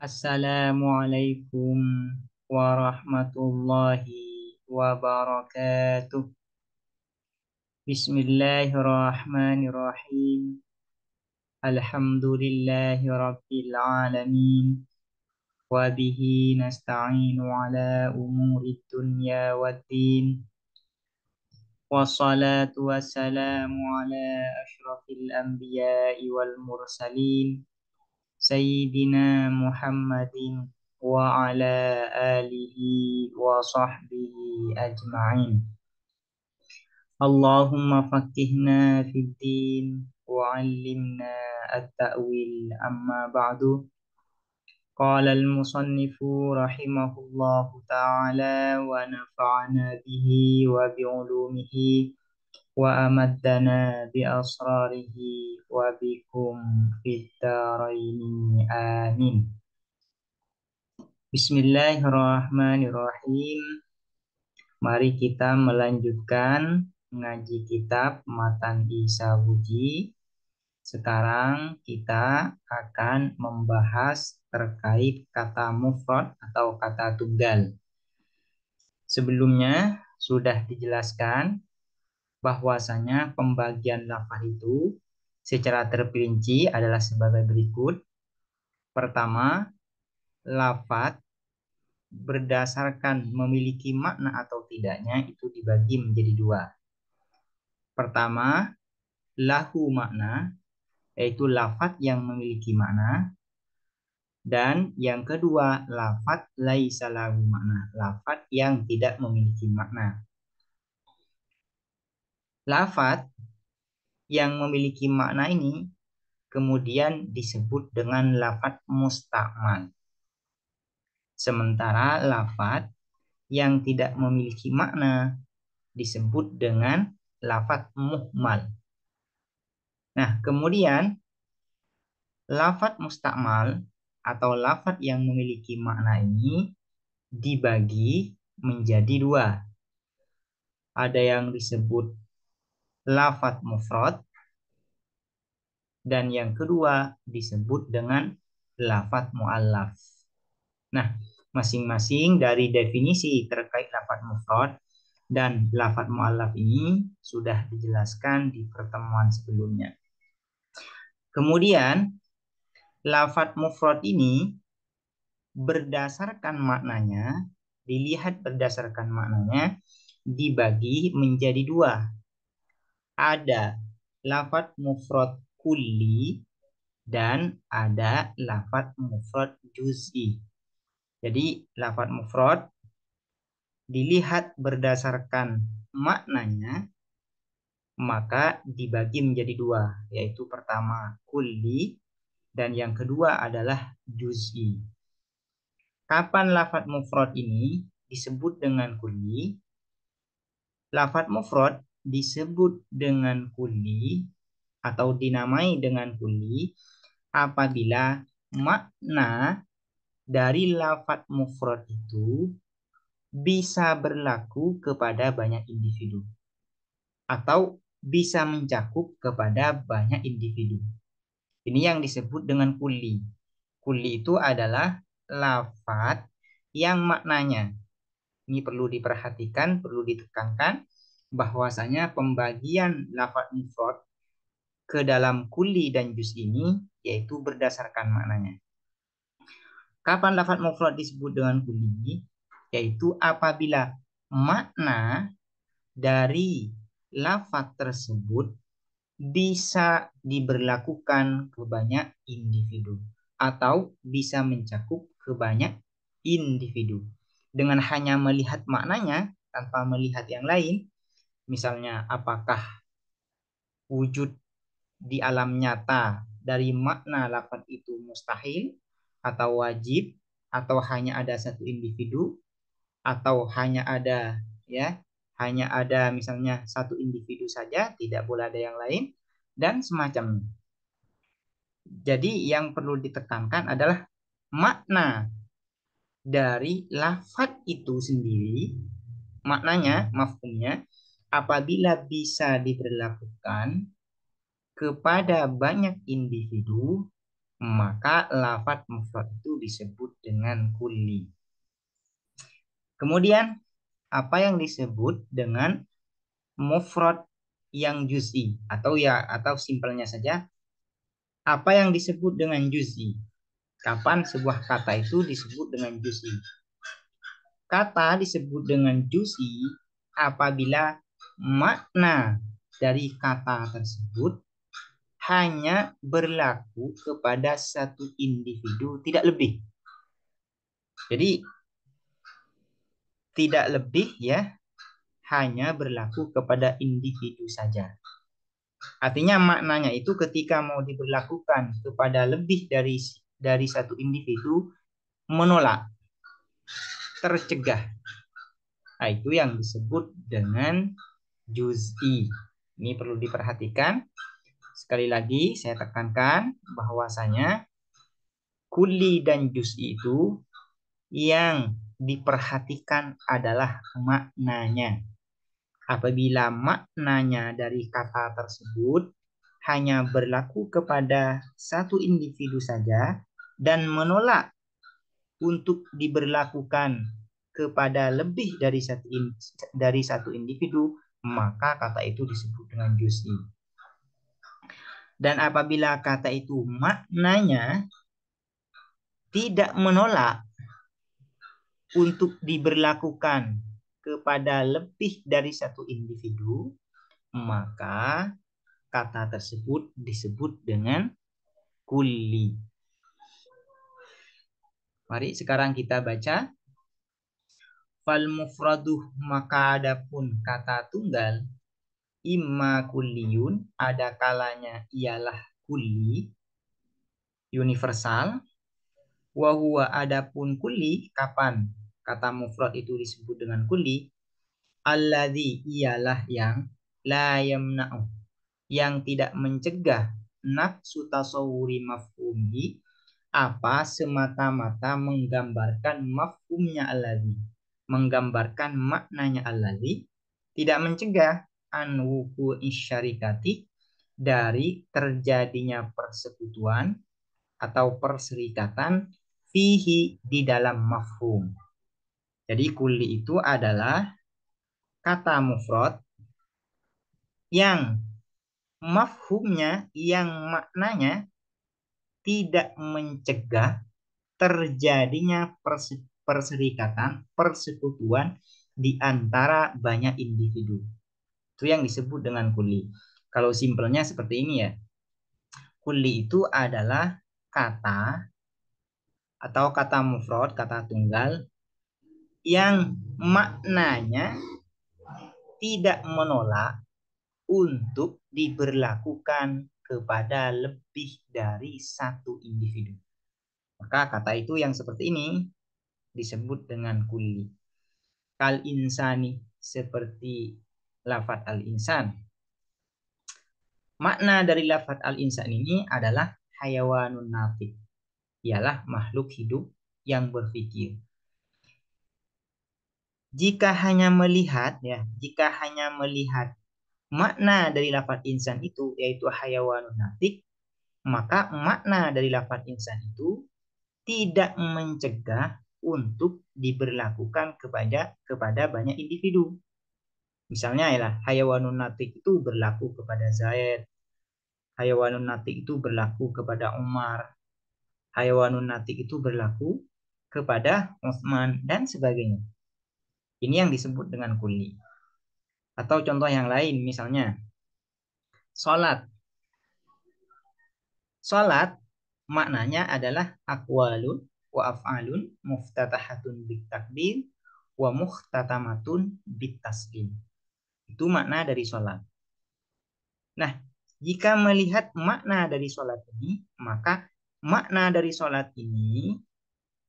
Assalamualaikum warahmatullahi wabarakatuh. Bismillahirrahmanirrahim. Alhamdulillahi rabbil alamin. Wa bihi nasta'inu ala umuri dunya waddin. Wassalatu wassalamu ala ashrafil anbiya'i wal mursalin. Sayyidina Muhammadin wa ala alihi wa sahbihi ajma'in. Allahumma faqihna fid din wa 'allimna at-ta'wil amma ba'du. Qala al-musannifu rahimahullahu ta'ala wa nafa'ana bihi wa bi'ulumihi wa amaddana bi asrarihi wa bikum fid dharaini amin. Bismillahirrahmanirrahim. Mari kita melanjutkan mengaji kitab Matan Isawuji. Sekarang kita akan membahas terkait kata mufrad atau kata tunggal. Sebelumnya sudah dijelaskan bahwasanya pembagian lafaz itu secara terperinci adalah sebagai berikut. Pertama, lafaz berdasarkan memiliki makna atau tidaknya itu dibagi menjadi dua. Pertama, lahu makna, yaitu lafaz yang memiliki makna. Dan yang kedua, lafaz laisa lahu makna, lafaz yang tidak memiliki makna. Lafaz yang memiliki makna ini kemudian disebut dengan lafaz musta'mal. Sementara lafaz yang tidak memiliki makna disebut dengan lafaz muhmal. Nah, kemudian lafaz musta'mal atau lafaz yang memiliki makna ini dibagi menjadi dua. Ada yang disebut lafaz mufrad dan yang kedua disebut dengan lafaz mu'allaf. Nah, masing-masing dari definisi terkait lafaz mufrad dan lafaz mu'allaf ini sudah dijelaskan di pertemuan sebelumnya. Kemudian lafaz mufrad ini berdasarkan maknanya, dilihat berdasarkan maknanya, dibagi menjadi dua. Ada lafaz mufrad kulli dan ada lafaz mufrad juz'i. Jadi lafaz mufrad dilihat berdasarkan maknanya, maka dibagi menjadi dua, yaitu pertama kulli dan yang kedua adalah juz'i. Kapan lafaz mufrad ini disebut dengan kulli? Lafaz mufrad disebut dengan kulli atau dinamai dengan kulli apabila makna dari lafaz mufrad itu bisa berlaku kepada banyak individu atau bisa mencakup kepada banyak individu. Ini yang disebut dengan kulli. Kulli itu adalah lafaz yang maknanya, ini perlu diperhatikan, perlu ditekankan bahwasanya pembagian lafaz mufrad ke dalam kulli dan juz ini yaitu berdasarkan maknanya. Kapan lafaz mufrad disebut dengan kulli? Yaitu apabila makna dari lafaz tersebut bisa diberlakukan ke banyak individu atau bisa mencakup ke banyak individu. Dengan hanya melihat maknanya tanpa melihat yang lain, misalnya apakah wujud di alam nyata dari makna lafaz itu mustahil atau wajib atau hanya ada satu individu atau hanya ada misalnya satu individu saja, tidak boleh ada yang lain dan semacamnya. Jadi yang perlu ditekankan adalah makna dari lafaz itu sendiri, maknanya, mafhumnya, apabila bisa diberlakukan kepada banyak individu, maka lafadz mufrad itu disebut dengan kulli. Kemudian apa yang disebut dengan mufrad yang juz'i, atau simpelnya saja, apa yang disebut dengan juz'i? Kapan sebuah kata itu disebut dengan juz'i? Kata disebut dengan juz'i apabila makna dari kata tersebut hanya berlaku kepada satu individu, tidak lebih. Jadi tidak lebih ya, hanya berlaku kepada individu saja. Artinya maknanya itu ketika mau diberlakukan kepada lebih dari satu individu, menolak, tercegah. Nah, itu yang disebut dengan juz'i. Ini perlu diperhatikan. Sekali lagi saya tekankan bahwasanya kulli dan juz'i itu yang diperhatikan adalah maknanya. Apabila maknanya dari kata tersebut hanya berlaku kepada satu individu saja dan menolak untuk diberlakukan kepada lebih dari satu individu, maka kata itu disebut dengan juz'i. Dan apabila kata itu maknanya tidak menolak untuk diberlakukan kepada lebih dari satu individu, maka kata tersebut disebut dengan kulli. Mari sekarang kita baca. Fal mufraduh, maka adapun kata tunggal, imma kulliyun, ada kalanya ialah kulli, universal. Wa huwa, adapun kulli, kapan kata mufrad itu disebut dengan kulli? Alladzi, ialah yang la yamna'u, yang tidak mencegah nafsu tasawuri mafhumhi, apa semata-mata menggambarkan mafhumnya alladzi, menggambarkan maknanya alladzi, tidak mencegah an wuqu'i syarikati, dari terjadinya persekutuan atau perserikatan fihi, di dalam mafhum. Jadi kulli itu adalah kata mufrad yang mafhumnya, yang maknanya tidak mencegah terjadinya perserikatan, persekutuan di antara banyak individu. Itu yang disebut dengan kulli. Kalau simpelnya seperti ini ya. Kulli itu adalah kata atau kata mufrad, kata tunggal yang maknanya tidak menolak untuk diberlakukan kepada lebih dari satu individu. Maka kata itu yang seperti ini disebut dengan kulli. Kal insani, seperti lafadz al-insan. Makna dari lafadz al-insan ini adalah hayawanun natik, ialah makhluk hidup yang berpikir. Jika hanya melihat makna dari lafadz insan itu, yaitu hayawanun natik, maka makna dari lafadz insan itu tidak mencegah untuk diberlakukan kepada banyak individu. Misalnya ya, hayawanun natik itu berlaku kepada Zaid, hayawanun natik itu berlaku kepada Umar, hayawanun natik itu berlaku kepada Utsman, dan sebagainya. Ini yang disebut dengan kulli. Atau contoh yang lain, misalnya salat. Salat maknanya adalah aqwalun wa af'alun muftatahatun bit takbir wa muhtatamatun bit taslim. Itu makna dari salat. Nah, jika melihat makna dari salat ini, maka makna dari salat ini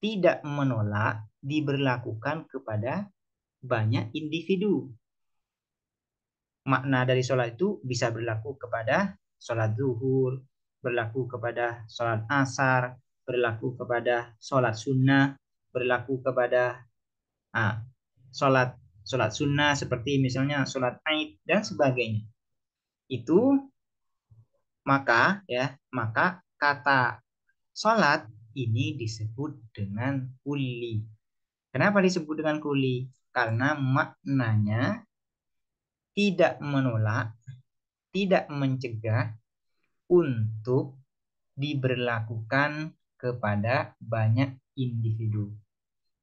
tidak menolak diberlakukan kepada banyak individu. Makna dari sholat itu bisa berlaku kepada sholat zuhur, berlaku kepada sholat asar, berlaku kepada sholat sunnah, berlaku kepada sholat sunnah seperti misalnya sholat Aid dan sebagainya. Itu maka kata Salat ini disebut dengan kulli. Kenapa disebut dengan kulli? Karena maknanya tidak menolak, tidak mencegah untuk diberlakukan kepada banyak individu.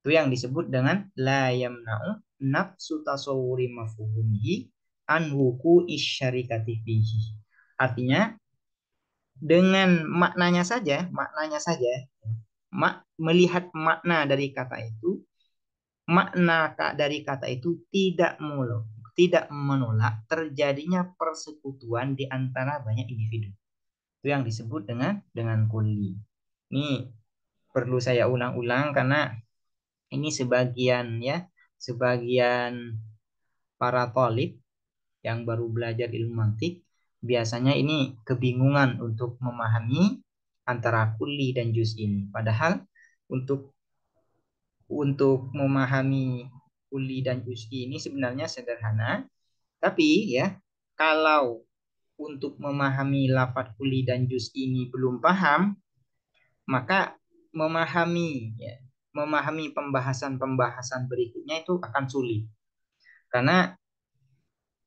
Itu yang disebut dengan la yamna'u nafsu tasawwuri mafhumihi an wuqu'i syarikati fihi. Artinya dengan maknanya saja, melihat makna dari kata itu, dari kata itu tidak menolak terjadinya persekutuan di antara banyak individu. Itu yang disebut dengan kulli. Ini perlu saya ulang-ulang karena ini sebagian para thalib yang baru belajar ilmu mantik biasanya ini kebingungan untuk memahami antara kulli dan juz ini. Padahal untuk memahami kulli dan juz ini sebenarnya sederhana, tapi ya kalau untuk memahami lafadz kulli dan juz ini belum paham, maka memahami pembahasan-pembahasan berikutnya itu akan sulit. Karena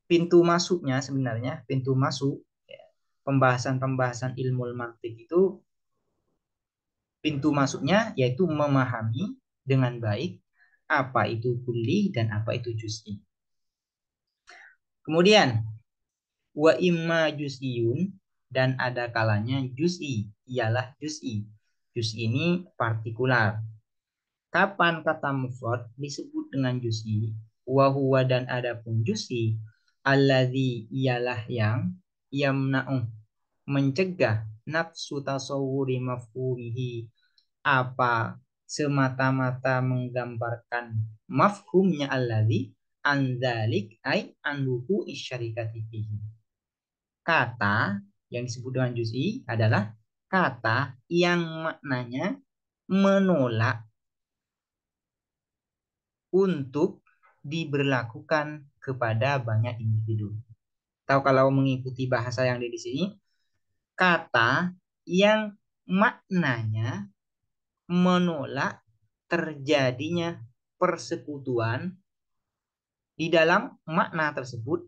pintu masuk ya, pembahasan-pembahasan ilmu mantik itu pintu masuknya yaitu memahami dengan baik apa itu kulli dan apa itu juz'i. Kemudian wa imma juz'iyun, dan ada kalanya juz'i, ialah juz'i. Juz'i ini partikular. Kapan kata mufrad disebut dengan juz'i? Wa huwa, dan adapun juz'i, alladzi, ialah yang yamna'u, mencegah nafsu tasawwuri mafhumihi, apa semata-mata menggambarkan mafhumnya alladzi andzalik ay anluhu isyarikati fihi. Kata yang disebut dengan juz'i adalah kata yang maknanya menolak untuk diberlakukan kepada banyak individu. Atau kalau mengikuti bahasa yang di sini, kata yang maknanya menolak terjadinya persekutuan. Di dalam makna tersebut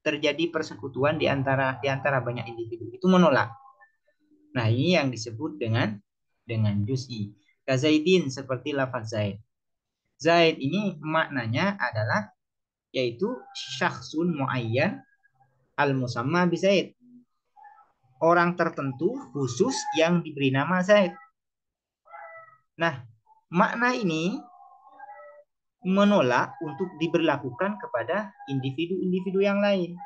terjadi persekutuan di antara banyak individu. Itu menolak. Nah, ini yang disebut dengan juz'i. Kazaidin, seperti lafaz Zaid. Zaid ini maknanya adalah yaitu syakhsun muayyan al-musamma bi Zaid. Orang tertentu khusus yang diberi nama Zaid. Nah, makna ini menolak untuk diberlakukan kepada individu-individu yang lain.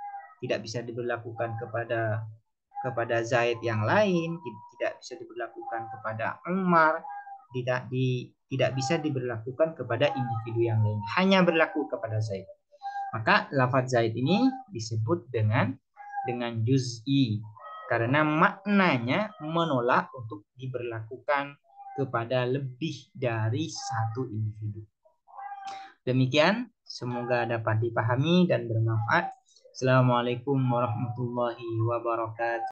Tidak bisa diberlakukan kepada Zaid yang lain, tidak bisa diberlakukan kepada Umar, tidak bisa diberlakukan kepada individu yang lain. Hanya berlaku kepada Zaid. Maka lafaz Zaid ini disebut dengan juz'i karena maknanya menolak untuk diberlakukan kepada lebih dari satu individu. Demikian, semoga dapat dipahami dan bermanfaat. Assalamualaikum warahmatullahi wabarakatuh.